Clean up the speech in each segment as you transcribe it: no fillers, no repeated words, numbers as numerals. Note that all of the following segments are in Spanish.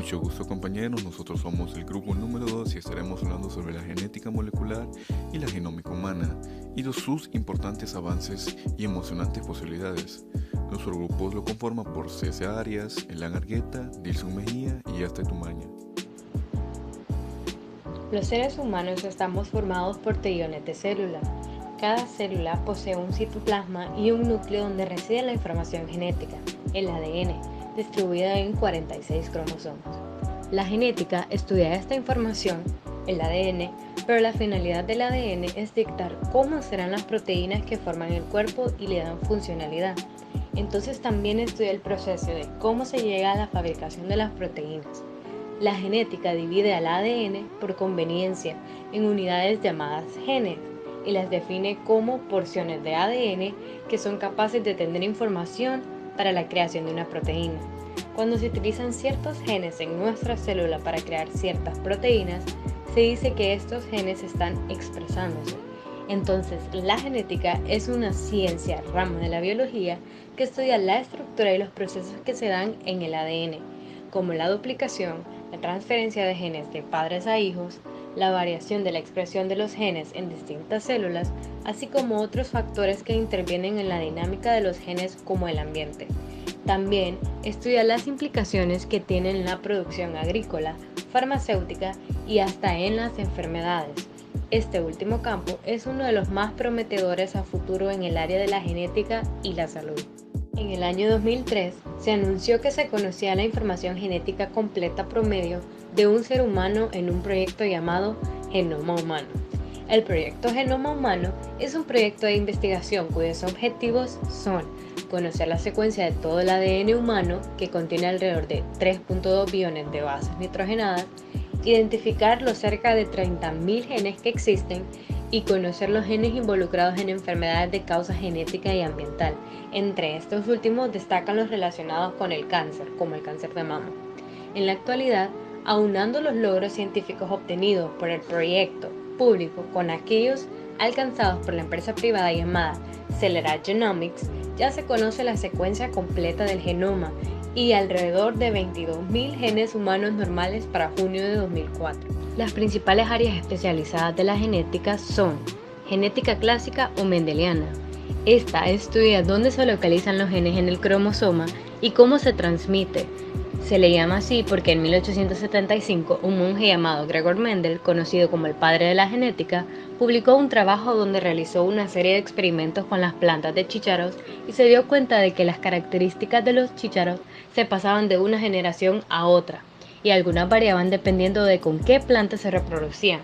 Mucho gusto compañeros, nosotros somos el grupo número 2 y estaremos hablando sobre la genética molecular y la genómica humana y de sus importantes avances y emocionantes posibilidades. Nuestro grupo lo conforma por César Arias, Elan Argueta, Dilson Mejía y Asta Tumaña. Los seres humanos estamos formados por trillones de células. Cada célula posee un citoplasma y un núcleo donde reside la información genética, el ADN, distribuida en 46 cromosomas. La genética estudia esta información, el ADN, pero la finalidad del ADN es dictar cómo serán las proteínas que forman el cuerpo y le dan funcionalidad. Entonces también estudia el proceso de cómo se llega a la fabricación de las proteínas. La genética divide al ADN por conveniencia en unidades llamadas genes y las define como porciones de ADN que son capaces de tener información para la creación de una proteína. Cuando se utilizan ciertos genes en nuestra célula para crear ciertas proteínas, se dice que estos genes están expresándose. Entonces, la genética es una ciencia, rama de la biología, que estudia la estructura y los procesos que se dan en el ADN, como la duplicación, la transferencia de genes de padres a hijos, la variación de la expresión de los genes en distintas células, así como otros factores que intervienen en la dinámica de los genes como el ambiente. También estudia las implicaciones que tienen en la producción agrícola, farmacéutica y hasta en las enfermedades. Este último campo es uno de los más prometedores a futuro en el área de la genética y la salud. En el año 2003 se anunció que se conocía la información genética completa promedio de un ser humano en un proyecto llamado Genoma Humano. El proyecto Genoma Humano es un proyecto de investigación cuyos objetivos son conocer la secuencia de todo el ADN humano, que contiene alrededor de 3.2 billones de bases nitrogenadas, identificar los cerca de 30.000 genes que existen y conocer los genes involucrados en enfermedades de causa genética y ambiental. Entre estos últimos destacan los relacionados con el cáncer, como el cáncer de mama. En la actualidad, aunando los logros científicos obtenidos por el proyecto público con aquellos alcanzados por la empresa privada llamada Celera Genomics, ya se conoce la secuencia completa del genoma y alrededor de 22.000 genes humanos normales para junio de 2004. Las principales áreas especializadas de la genética son genética clásica o mendeliana. Esta estudia dónde se localizan los genes en el cromosoma y cómo se transmite. Se le llama así porque en 1875 un monje llamado Gregor Mendel, conocido como el padre de la genética, publicó un trabajo donde realizó una serie de experimentos con las plantas de chícharos y se dio cuenta de que las características de los chícharos se pasaban de una generación a otra y algunas variaban dependiendo de con qué planta se reproducían.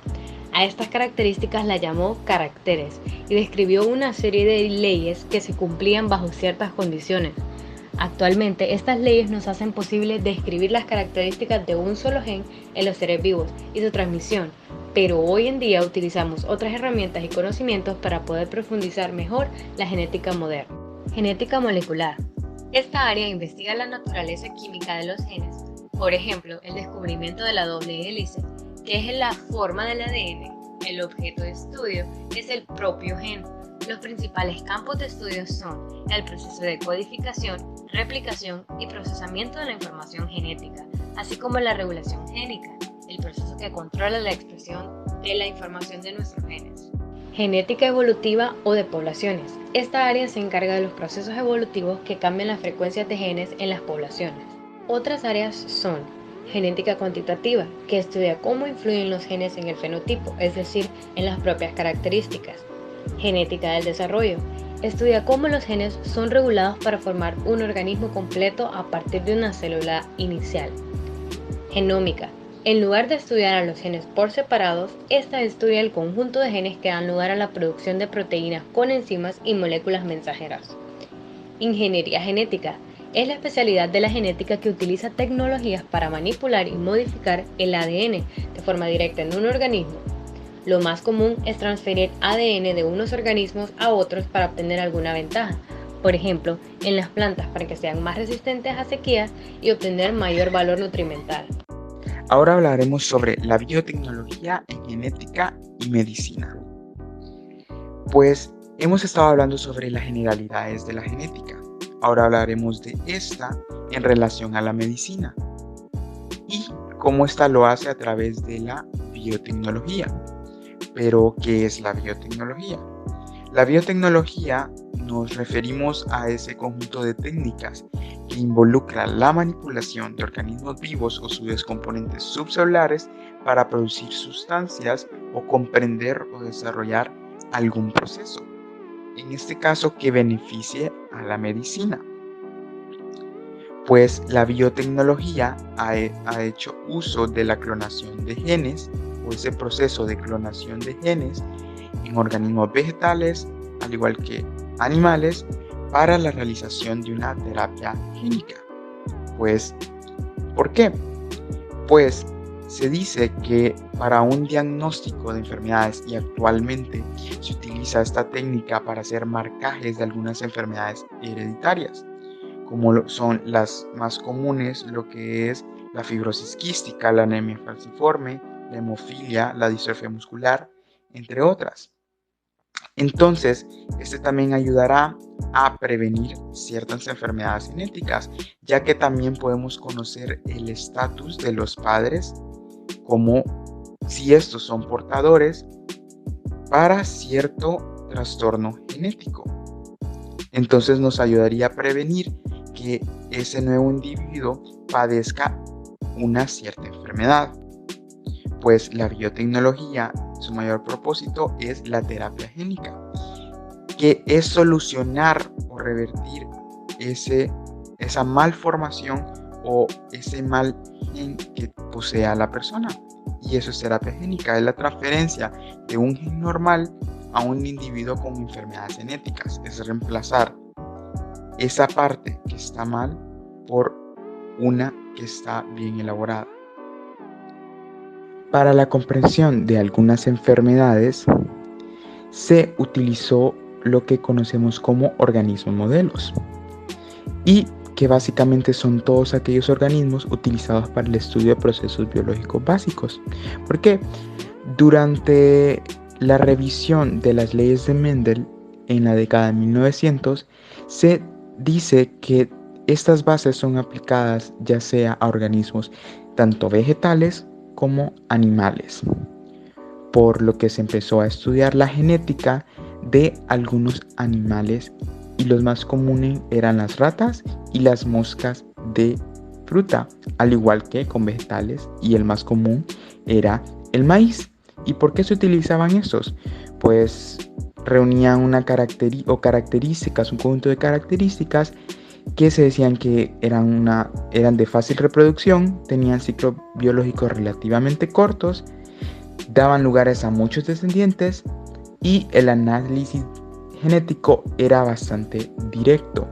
A estas características las llamó caracteres y describió una serie de leyes que se cumplían bajo ciertas condiciones. Actualmente, estas leyes nos hacen posible describir las características de un solo gen en los seres vivos y su transmisión, pero hoy en día utilizamos otras herramientas y conocimientos para poder profundizar mejor la genética moderna. Genética molecular. Esta área investiga la naturaleza química de los genes, por ejemplo, el descubrimiento de la doble hélice, que es la forma del ADN. El objeto de estudio es el propio gen. Los principales campos de estudio son el proceso de codificación, replicación y procesamiento de la información genética, así como la regulación génica, el proceso que controla la expresión de la información de nuestros genes. Genética evolutiva o de poblaciones. Esta área se encarga de los procesos evolutivos que cambian las frecuencias de genes en las poblaciones. Otras áreas son genética cuantitativa, que estudia cómo influyen los genes en el fenotipo, es decir, en las propias características. Genética del desarrollo. Estudia cómo los genes son regulados para formar un organismo completo a partir de una célula inicial. Genómica. En lugar de estudiar a los genes por separados, esta estudia el conjunto de genes que dan lugar a la producción de proteínas con enzimas y moléculas mensajeras. Ingeniería genética. Es la especialidad de la genética que utiliza tecnologías para manipular y modificar el ADN de forma directa en un organismo. Lo más común es transferir ADN de unos organismos a otros para obtener alguna ventaja, por ejemplo, en las plantas para que sean más resistentes a sequías y obtener mayor valor nutrimental. Ahora hablaremos sobre la biotecnología en genética y medicina. Pues hemos estado hablando sobre las generalidades de la genética. Ahora hablaremos de esta en relación a la medicina. Y cómo esta lo hace a través de la biotecnología. Pero, ¿qué es la biotecnología? La biotecnología nos referimos a ese conjunto de técnicas que involucran la manipulación de organismos vivos o sus componentes subcelulares para producir sustancias o comprender o desarrollar algún proceso, en este caso que beneficie a la medicina. Pues la biotecnología ha hecho uso de la clonación de genes o ese proceso de clonación de genes en organismos vegetales, al igual que animales, para la realización de una terapia génica. Pues, ¿por qué? Pues se dice que para un diagnóstico de enfermedades, y actualmente se utiliza esta técnica para hacer marcajes de algunas enfermedades hereditarias, como son las más comunes, lo que es la fibrosis quística, la anemia falciforme, la hemofilia, la distrofia muscular, entre otras. Entonces, este también ayudará a prevenir ciertas enfermedades genéticas, ya que también podemos conocer el estatus de los padres, como si estos son portadores para cierto trastorno genético. Entonces nos ayudaría a prevenir que ese nuevo individuo padezca una cierta enfermedad. Pues la biotecnología, su mayor propósito es la terapia génica, que es solucionar o revertir esa malformación o ese mal gen que posea la persona. Y eso es terapia génica, es la transferencia de un gen normal a un individuo con enfermedades genéticas. Es reemplazar esa parte que está mal por una que está bien elaborada. Para la comprensión de algunas enfermedades se utilizó lo que conocemos como organismos modelos, y que básicamente son todos aquellos organismos utilizados para el estudio de procesos biológicos básicos. Porque durante la revisión de las leyes de Mendel en la década de 1900 se dice que estas bases son aplicadas ya sea a organismos tanto vegetales como animales, por lo que se empezó a estudiar la genética de algunos animales, y los más comunes eran las ratas y las moscas de fruta, al igual que con vegetales, y el más común era el maíz. ¿Y por qué se utilizaban estos? Pues reunían características, un conjunto de características que se decían que eran de fácil reproducción, tenían ciclos biológicos relativamente cortos, daban lugares a muchos descendientes, y el análisis genético era bastante directo,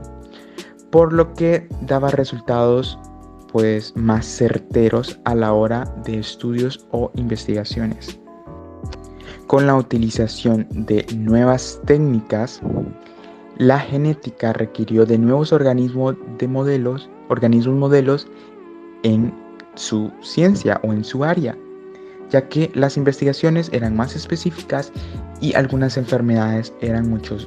por lo que daba resultados pues más certeros a la hora de estudios o investigaciones. Con la utilización de nuevas técnicas, la genética requirió de nuevos organismos modelos en su ciencia o en su área, ya que las investigaciones eran más específicas y algunas enfermedades eran mucho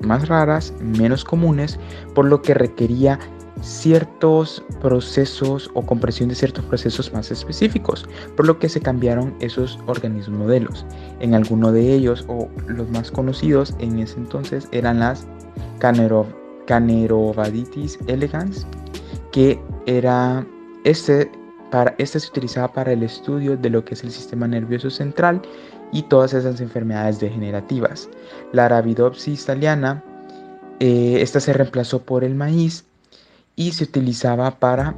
más raras, menos comunes, por lo que requería ciertos procesos o comprensión de ciertos procesos más específicos, por lo que se cambiaron esos organismos modelos. En alguno de ellos, o los más conocidos en ese entonces, eran las Canerovaditis elegans, que era se utilizaba para el estudio de lo que es el sistema nervioso central y todas esas enfermedades degenerativas. La Arabidopsis thaliana, esta se reemplazó por el maíz y se utilizaba para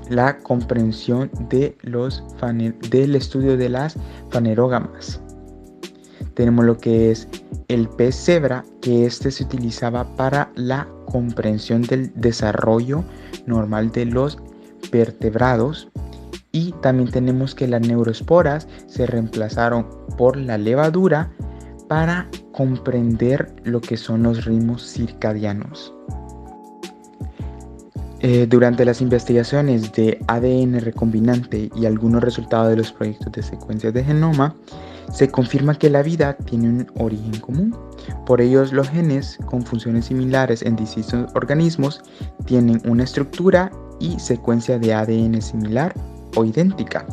la comprensión del estudio de las fanerógamas. Tenemos lo que es el pez cebra, que se utilizaba para la comprensión del desarrollo normal de los vertebrados. Y también tenemos que las neuroesporas se reemplazaron por la levadura para comprender lo que son los ritmos circadianos. Durante las investigaciones de ADN recombinante y algunos resultados de los proyectos de secuencias de genoma, se confirma que la vida tiene un origen común. Por ello, los genes con funciones similares en distintos organismos tienen una estructura y secuencia de ADN similar o idéntica.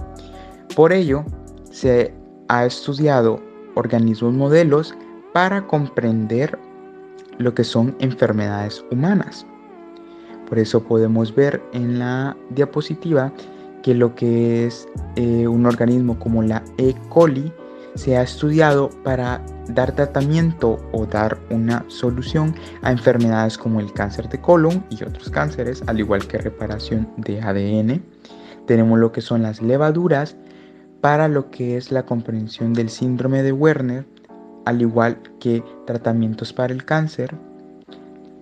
Por ello, se ha estudiado organismos modelos para comprender lo que son enfermedades humanas. Por eso podemos ver en la diapositiva que lo que es un organismo como la E. coli se ha estudiado para dar tratamiento o dar una solución a enfermedades como el cáncer de colon y otros cánceres, al igual que reparación de ADN. Tenemos lo que son las levaduras para lo que es la comprensión del síndrome de Werner, al igual que tratamientos para el cáncer.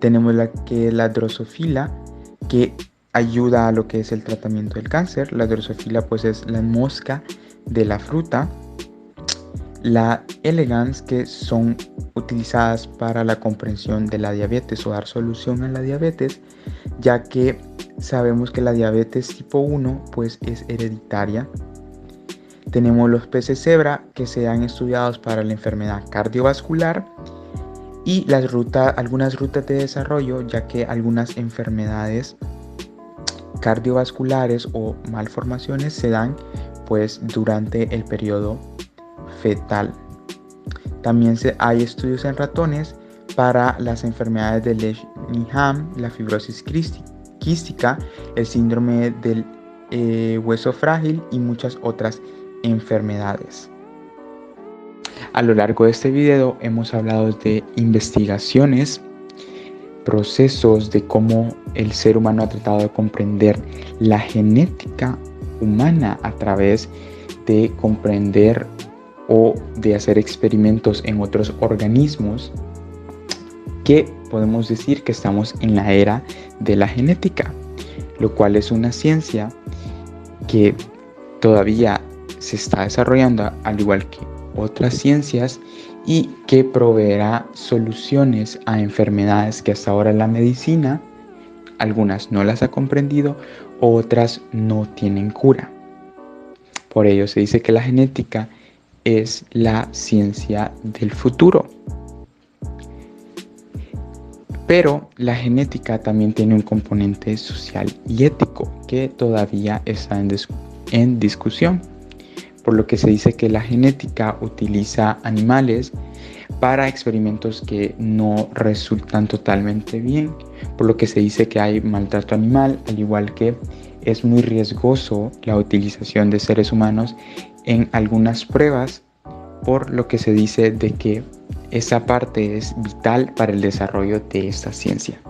Tenemos la drosófila, que ayuda a lo que es el tratamiento del cáncer. La drosófila pues es la mosca de la fruta. La elegans, que son utilizadas para la comprensión de la diabetes o dar solución a la diabetes, ya que sabemos que la diabetes tipo 1 pues es hereditaria. Tenemos los peces cebra, que se han estudiado para la enfermedad cardiovascular, y algunas rutas de desarrollo, ya que algunas enfermedades cardiovasculares o malformaciones se dan pues durante el periodo fetal. También hay estudios en ratones para las enfermedades de Ledgeringham, la fibrosis quística, el síndrome del hueso frágil y muchas otras enfermedades. A lo largo de este video hemos hablado de investigaciones, procesos de cómo el ser humano ha tratado de comprender la genética humana a través de comprender o de hacer experimentos en otros organismos, que podemos decir que estamos en la era de la genética, lo cual es una ciencia que todavía se está desarrollando, al igual que otras ciencias, y que proveerá soluciones a enfermedades que hasta ahora la medicina, algunas no las ha comprendido, otras no tienen cura. Por ello se dice que la genética es la ciencia del futuro. Pero la genética también tiene un componente social y ético que todavía está en discusión, por lo que se dice que la genética utiliza animales para experimentos que no resultan totalmente bien, por lo que se dice que hay maltrato animal, al igual que es muy riesgoso la utilización de seres humanos en algunas pruebas, por lo que se dice de que esa parte es vital para el desarrollo de esta ciencia.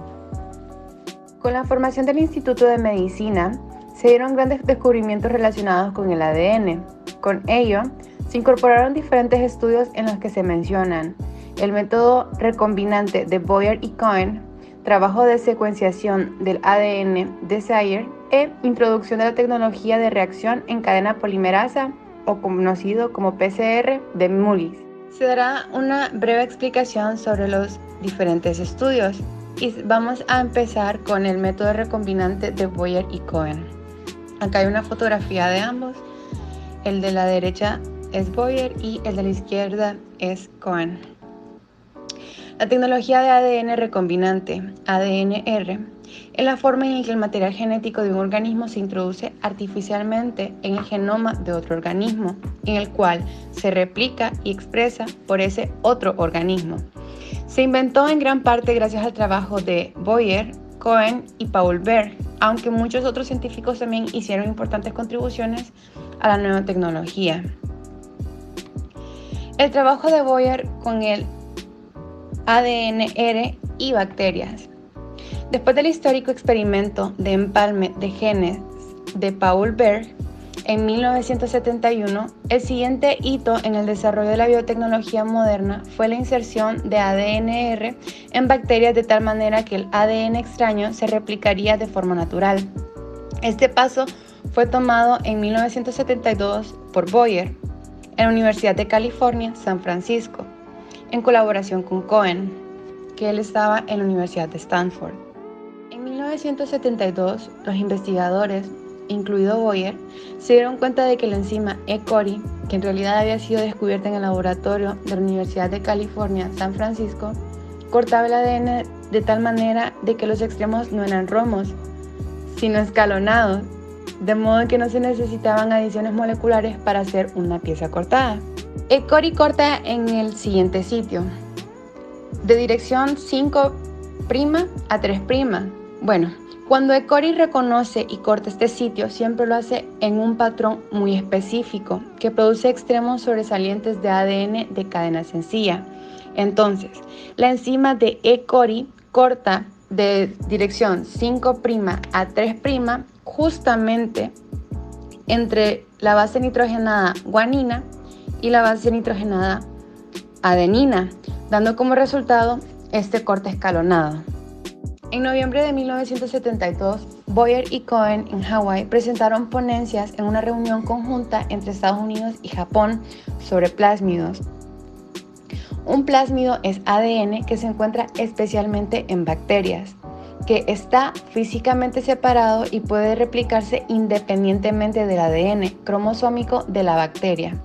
Con la formación del Instituto de Medicina, se dieron grandes descubrimientos relacionados con el ADN. Con ello, se incorporaron diferentes estudios en los que se mencionan el método recombinante de Boyer y Cohen, trabajo de secuenciación del ADN de Sayer e introducción de la tecnología de reacción en cadena polimerasa, o conocido como PCR, de Mullis. Se dará una breve explicación sobre los diferentes estudios y vamos a empezar con el método recombinante de Boyer y Cohen. Acá hay una fotografía de ambos. El de la derecha es Boyer y el de la izquierda es Cohen. La tecnología de ADN recombinante, ADNR, es la forma en la que el material genético de un organismo se introduce artificialmente en el genoma de otro organismo, en el cual se replica y expresa por ese otro organismo. Se inventó en gran parte gracias al trabajo de Boyer, Cohen y Paul Berg, aunque muchos otros científicos también hicieron importantes contribuciones a la nueva tecnología. El trabajo de Boyer con el ADNR y bacterias. Después del histórico experimento de empalme de genes de Paul Berg en 1971, el siguiente hito en el desarrollo de la biotecnología moderna fue la inserción de ADNR en bacterias de tal manera que el ADN extraño se replicaría de forma natural. Este paso fue tomado en 1972 por Boyer en la Universidad de California, San Francisco, en colaboración con Cohen, que él estaba en la Universidad de Stanford. En 1972, los investigadores, incluido Boyer, se dieron cuenta de que la enzima E. coli, que en realidad había sido descubierta en el laboratorio de la Universidad de California, San Francisco, cortaba el ADN de tal manera de que los extremos no eran romos, sino escalonados, de modo que no se necesitaban adiciones moleculares para hacer una pieza cortada. E. cori corta en el siguiente sitio, de dirección 5' a 3'. Bueno, cuando E. cori reconoce y corta este sitio, siempre lo hace en un patrón muy específico que produce extremos sobresalientes de ADN de cadena sencilla. Entonces, la enzima de E. cori corta de dirección 5' a 3' justamente entre la base nitrogenada guanina y la base nitrogenada adenina, dando como resultado este corte escalonado. En noviembre de 1972, Boyer y Cohen en Hawái presentaron ponencias en una reunión conjunta entre Estados Unidos y Japón sobre plásmidos. Un plásmido es ADN que se encuentra especialmente en bacterias, que está físicamente separado y puede replicarse independientemente del ADN cromosómico de la bacteria.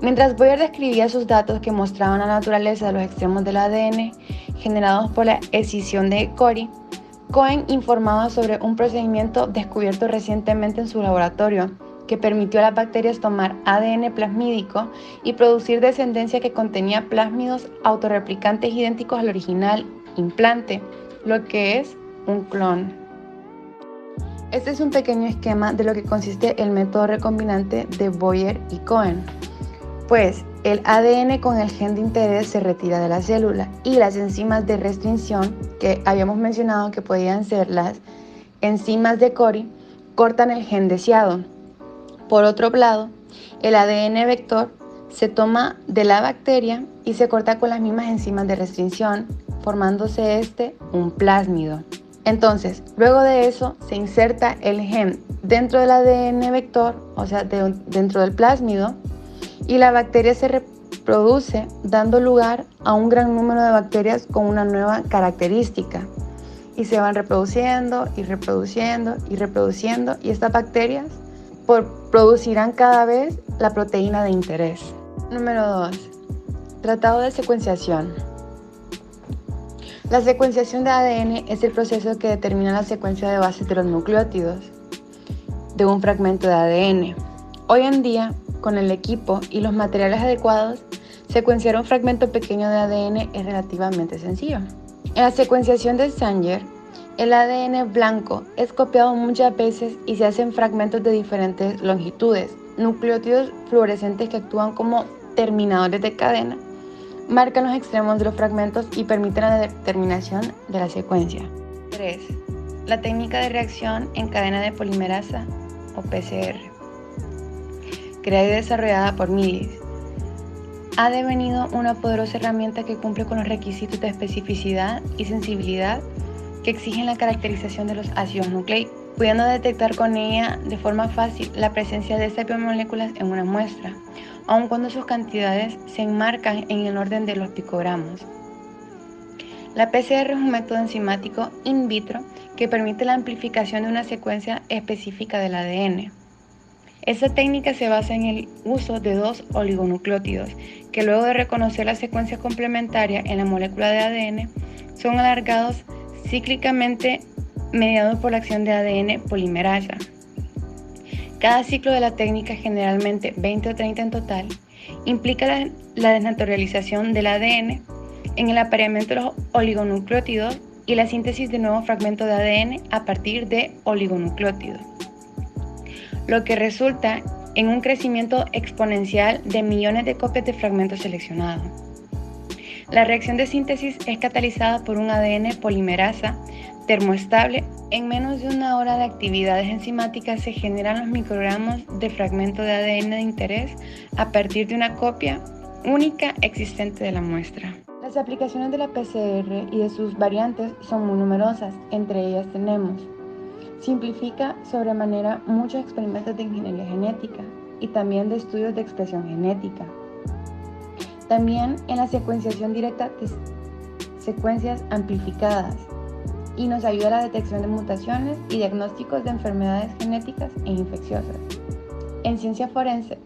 Mientras Boyer describía sus datos que mostraban la naturaleza de los extremos del ADN generados por la escisión de E. cori, Cohen informaba sobre un procedimiento descubierto recientemente en su laboratorio que permitió a las bacterias tomar ADN plasmídico y producir descendencia que contenía plásmidos autorreplicantes idénticos al original implante, lo que es un clon. Este es un pequeño esquema de lo que consiste el método recombinante de Boyer y Cohen. Pues el ADN con el gen de interés se retira de la célula y las enzimas de restricción, que habíamos mencionado que podían ser las enzimas de Cori, cortan el gen deseado. Por otro lado, el ADN vector se toma de la bacteria y se corta con las mismas enzimas de restricción, formándose un plásmido. Entonces, luego de eso, se inserta el gen dentro del ADN vector, o sea, dentro del plásmido, y la bacteria se reproduce, dando lugar a un gran número de bacterias con una nueva característica. Y se van reproduciendo y reproduciendo y reproduciendo, y estas bacterias producirán cada vez la proteína de interés. Número 2. Tratado de secuenciación. La secuenciación de ADN es el proceso que determina la secuencia de bases de los nucleótidos de un fragmento de ADN. Hoy en día, con el equipo y los materiales adecuados, secuenciar un fragmento pequeño de ADN es relativamente sencillo. En la secuenciación de Sanger, el ADN blanco es copiado muchas veces y se hacen fragmentos de diferentes longitudes. Nucleótidos fluorescentes que actúan como terminadores de cadena marcan los extremos de los fragmentos y permiten la determinación de la secuencia. 3. La técnica de reacción en cadena de polimerasa o PCR, creada y desarrollada por Millis, ha devenido una poderosa herramienta que cumple con los requisitos de especificidad y sensibilidad que exigen la caracterización de los ácidos nucleicos, pudiendo detectar con ella de forma fácil la presencia de estas biomoléculas en una muestra, aun cuando sus cantidades se enmarcan en el orden de los picogramos. La PCR es un método enzimático in vitro que permite la amplificación de una secuencia específica del ADN. Esta técnica se basa en el uso de 2 oligonucleótidos que luego de reconocer la secuencia complementaria en la molécula de ADN son alargados cíclicamente mediados por la acción de ADN polimerasa. Cada ciclo de la técnica, generalmente 20 o 30 en total, implica la desnaturalización del ADN en el apareamiento de los oligonucleótidos y la síntesis de nuevos fragmentos de ADN a partir de oligonucleótidos, lo que resulta en un crecimiento exponencial de millones de copias de fragmentos seleccionados. La reacción de síntesis es catalizada por un ADN polimerasa termoestable. En menos de una hora de actividades enzimáticas se generan los microgramos de fragmento de ADN de interés a partir de una copia única existente de la muestra. Las aplicaciones de la PCR y de sus variantes son muy numerosas. Entre ellas tenemos: simplifica sobremanera muchos experimentos de ingeniería genética y también de estudios de expresión genética. También en la secuenciación directa de secuencias amplificadas, y nos ayuda a la detección de mutaciones y diagnósticos de enfermedades genéticas e infecciosas. En ciencia forense,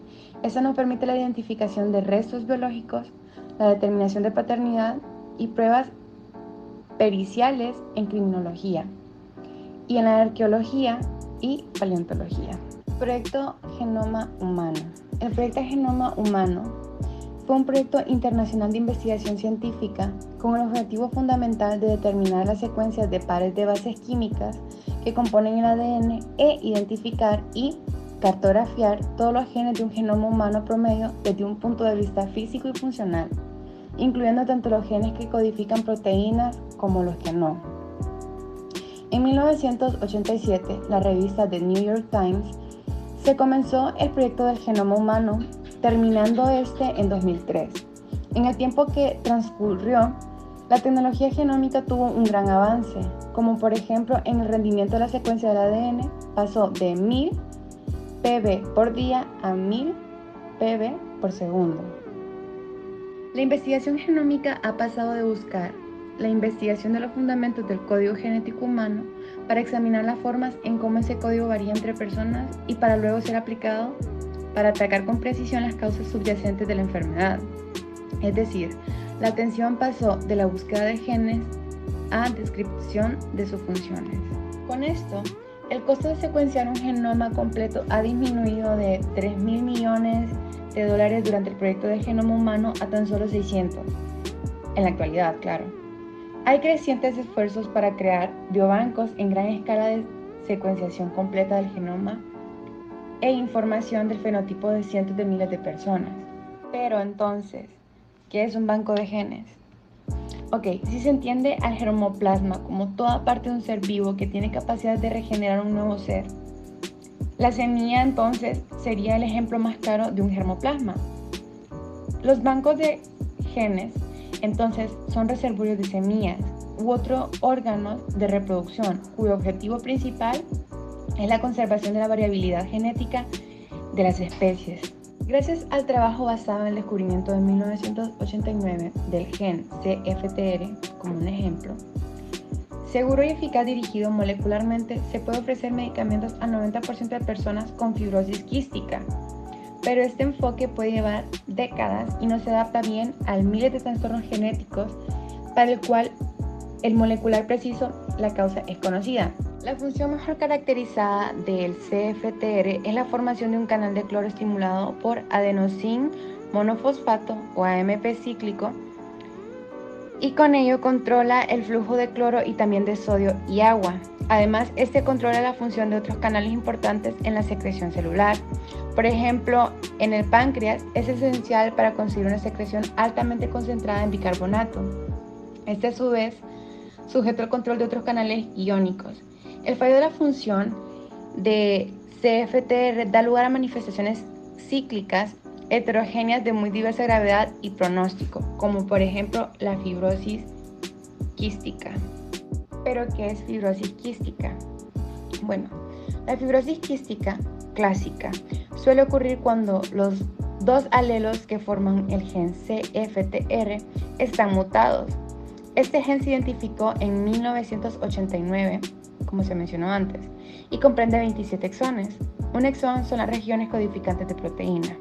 eso nos permite la identificación de restos biológicos, la determinación de paternidad y pruebas periciales en criminología. Y en la arqueología y paleontología. Proyecto Genoma Humano. El proyecto Genoma Humano fue un proyecto internacional de investigación científica con el objetivo fundamental de determinar las secuencias de pares de bases químicas que componen el ADN e identificar y cartografiar todos los genes de un genoma humano promedio desde un punto de vista físico y funcional, incluyendo tanto los genes que codifican proteínas como los que no. En 1987, la revista The New York Times se comenzó el proyecto del genoma humano, terminando en 2003. En el tiempo que transcurrió, la tecnología genómica tuvo un gran avance, como por ejemplo en el rendimiento de la secuencia del ADN pasó de 1000 PB por día a 1000 PB por segundo. La investigación genómica ha pasado de buscar la investigación de los fundamentos del código genético humano para examinar las formas en cómo ese código varía entre personas y para luego ser aplicado para atacar con precisión las causas subyacentes de la enfermedad. Es decir, la atención pasó de la búsqueda de genes a descripción de sus funciones. Con esto, el costo de secuenciar un genoma completo ha disminuido de $3.000 millones durante el proyecto de genoma humano a tan solo 600. En la actualidad, claro. Hay crecientes esfuerzos para crear biobancos en gran escala de secuenciación completa del genoma e información del fenotipo de cientos de miles de personas. Pero entonces, ¿qué es un banco de genes? Ok, si se entiende al germoplasma como toda parte de un ser vivo que tiene capacidad de regenerar un nuevo ser, la semilla entonces sería el ejemplo más claro de un germoplasma. Los bancos de genes entonces son reservorios de semillas u otros órganos de reproducción cuyo objetivo principal es la conservación de la variabilidad genética de las especies. Gracias al trabajo basado en el descubrimiento de 1989 del gen CFTR, como un ejemplo, seguro y eficaz dirigido molecularmente, se puede ofrecer medicamentos al 90% de personas con fibrosis quística, pero este enfoque puede llevar décadas y no se adapta bien al miles de trastornos genéticos para el cual el molecular preciso, la causa es conocida. La función mejor caracterizada del CFTR es la formación de un canal de cloro estimulado por adenosín monofosfato o AMP cíclico, y con ello controla el flujo de cloro y también de sodio y agua. Además, este controla la función de otros canales importantes en la secreción celular. Por ejemplo, en el páncreas es esencial para conseguir una secreción altamente concentrada en bicarbonato. Este a su vez sujeta al control de otros canales iónicos. El fallo de la función de CFTR da lugar a manifestaciones cíclicas heterogéneas de muy diversa gravedad y pronóstico, como por ejemplo la fibrosis quística. ¿Pero qué es fibrosis quística? Bueno, la fibrosis quística clásica suele ocurrir cuando los dos alelos que forman el gen CFTR están mutados. Este gen se identificó en 1989, como se mencionó antes, y comprende 27 exones. Un exón son las regiones codificantes de proteína.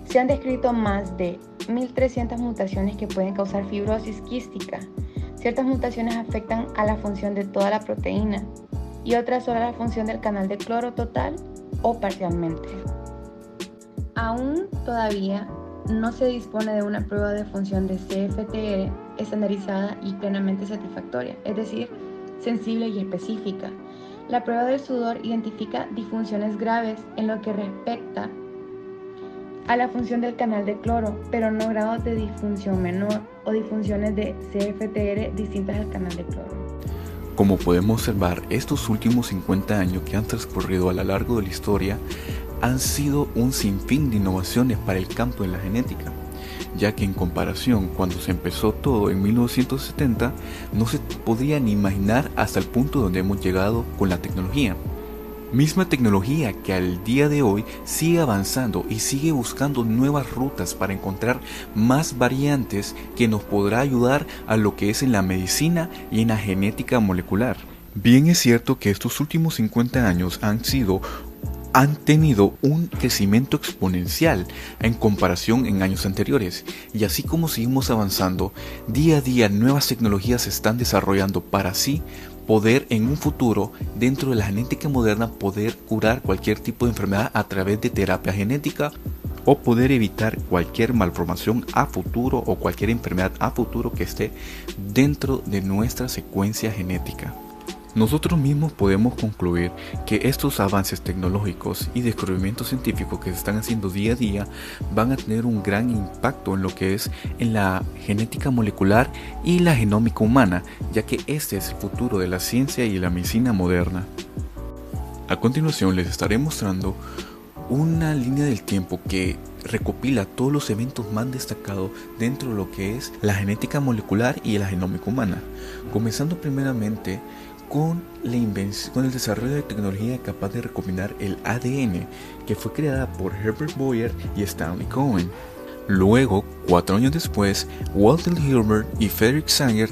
Se han descrito más de 1.300 mutaciones que pueden causar fibrosis quística. Ciertas mutaciones afectan a la función de toda la proteína y otras solo a la función del canal de cloro total o parcialmente. Aún todavía no se dispone de una prueba de función de CFTR estandarizada y plenamente satisfactoria, es decir, sensible y específica. La prueba del sudor identifica disfunciones graves en lo que respecta a la función del canal de cloro, pero no grados de disfunción menor o disfunciones de CFTR distintas al canal de cloro. Como podemos observar, estos últimos 50 años que han transcurrido a lo largo de la historia han sido un sinfín de innovaciones para el campo de la genética, ya que en comparación cuando se empezó todo en 1970, no se podía ni imaginar hasta el punto donde hemos llegado con la tecnología. Misma tecnología que al día de hoy sigue avanzando y sigue buscando nuevas rutas para encontrar más variantes que nos podrá ayudar a lo que es en la medicina y en la genética molecular. Bien es cierto que estos últimos 50 años han tenido un crecimiento exponencial en comparación en años anteriores, y así como seguimos avanzando, día a día nuevas tecnologías se están desarrollando para así poder en un futuro, dentro de la genética moderna, poder curar cualquier tipo de enfermedad a través de terapia genética o poder evitar cualquier malformación a futuro o cualquier enfermedad a futuro que esté dentro de nuestra secuencia genética. Nosotros mismos podemos concluir que estos avances tecnológicos y descubrimientos científicos que se están haciendo día a día van a tener un gran impacto en lo que es en la genética molecular y la genómica humana, ya que este es el futuro de la ciencia y la medicina moderna. A continuación les estaré mostrando una línea del tiempo que recopila todos los eventos más destacados dentro de lo que es la genética molecular y la genómica humana, comenzando primeramente con el desarrollo de tecnología capaz de recopilar el ADN, que fue creada por Herbert Boyer y Stanley Cohen. Luego, 4 años después, Walter Hilbert y Frederick Sanger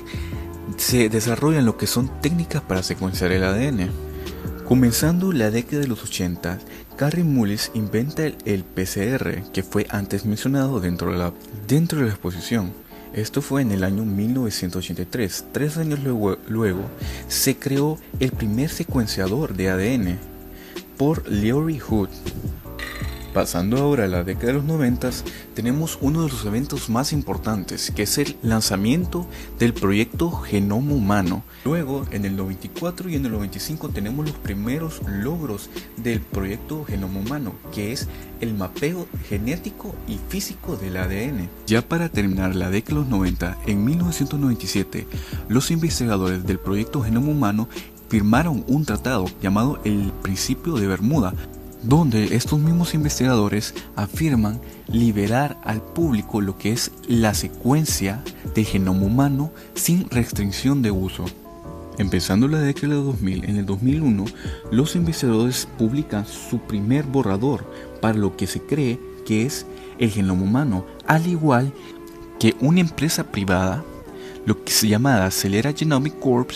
se desarrollan lo que son técnicas para secuenciar el ADN. Comenzando la década de los 80, Kary Mullis inventa el PCR, que fue antes mencionado dentro de la exposición. Esto fue en el año 1983. 3 años luego se creó el primer secuenciador de ADN por Leroy Hood. Pasando ahora a la década de los 90, tenemos uno de los eventos más importantes, que es el lanzamiento del proyecto Genoma Humano. Luego, en el 94 y en el 95 tenemos los primeros logros del proyecto Genoma Humano, que es el mapeo genético y físico del ADN. Ya para terminar la década de los 90, en 1997, los investigadores del proyecto Genoma Humano firmaron un tratado llamado el Principio de Bermuda, donde estos mismos investigadores afirman liberar al público lo que es la secuencia del genoma humano sin restricción de uso. Empezando la década de 2000, en el 2001, los investigadores publican su primer borrador para lo que se cree que es el genoma humano, al igual que una empresa privada, lo que se llama Celera Genomics Corp,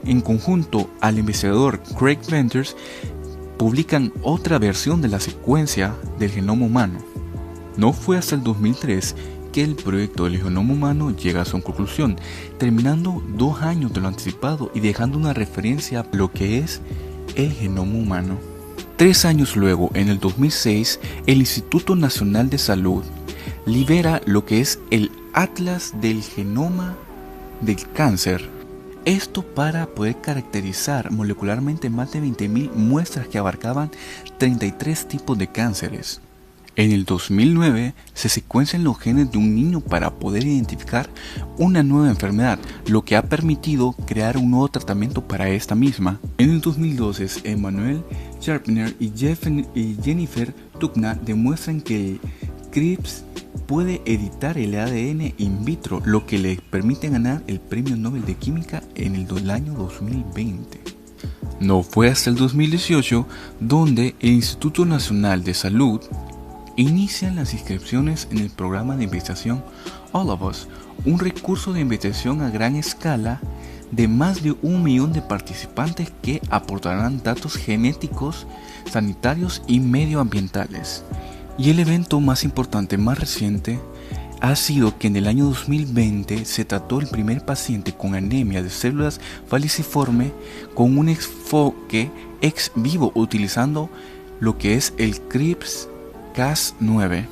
en conjunto al investigador Craig Venters, publican otra versión de la secuencia del genoma humano. No fue hasta el 2003 que el proyecto del genoma humano llega a su conclusión, terminando 2 años de lo anticipado y dejando una referencia a lo que es el genoma humano. 3 años luego, en el 2006, el Instituto Nacional de Salud libera lo que es el Atlas del Genoma del Cáncer. Esto para poder caracterizar molecularmente más de 20.000 muestras que abarcaban 33 tipos de cánceres. En el 2009 se secuencian los genes de un niño para poder identificar una nueva enfermedad, lo que ha permitido crear un nuevo tratamiento para esta misma. En el 2012, Emmanuel Sharpner y Jennifer Doudna demuestran que el CRISPR puede editar el ADN in vitro, lo que le permite ganar el Premio Nobel de Química en el año 2020. No fue hasta el 2018 donde el Instituto Nacional de Salud inicia las inscripciones en el programa de investigación All of Us, un recurso de investigación a gran escala de más de 1 millón de participantes que aportarán datos genéticos, sanitarios y medioambientales. Y el evento más importante, más reciente, ha sido que en el año 2020 se trató el primer paciente con anemia de células falciforme con un enfoque ex vivo utilizando lo que es el CRISPR-Cas9.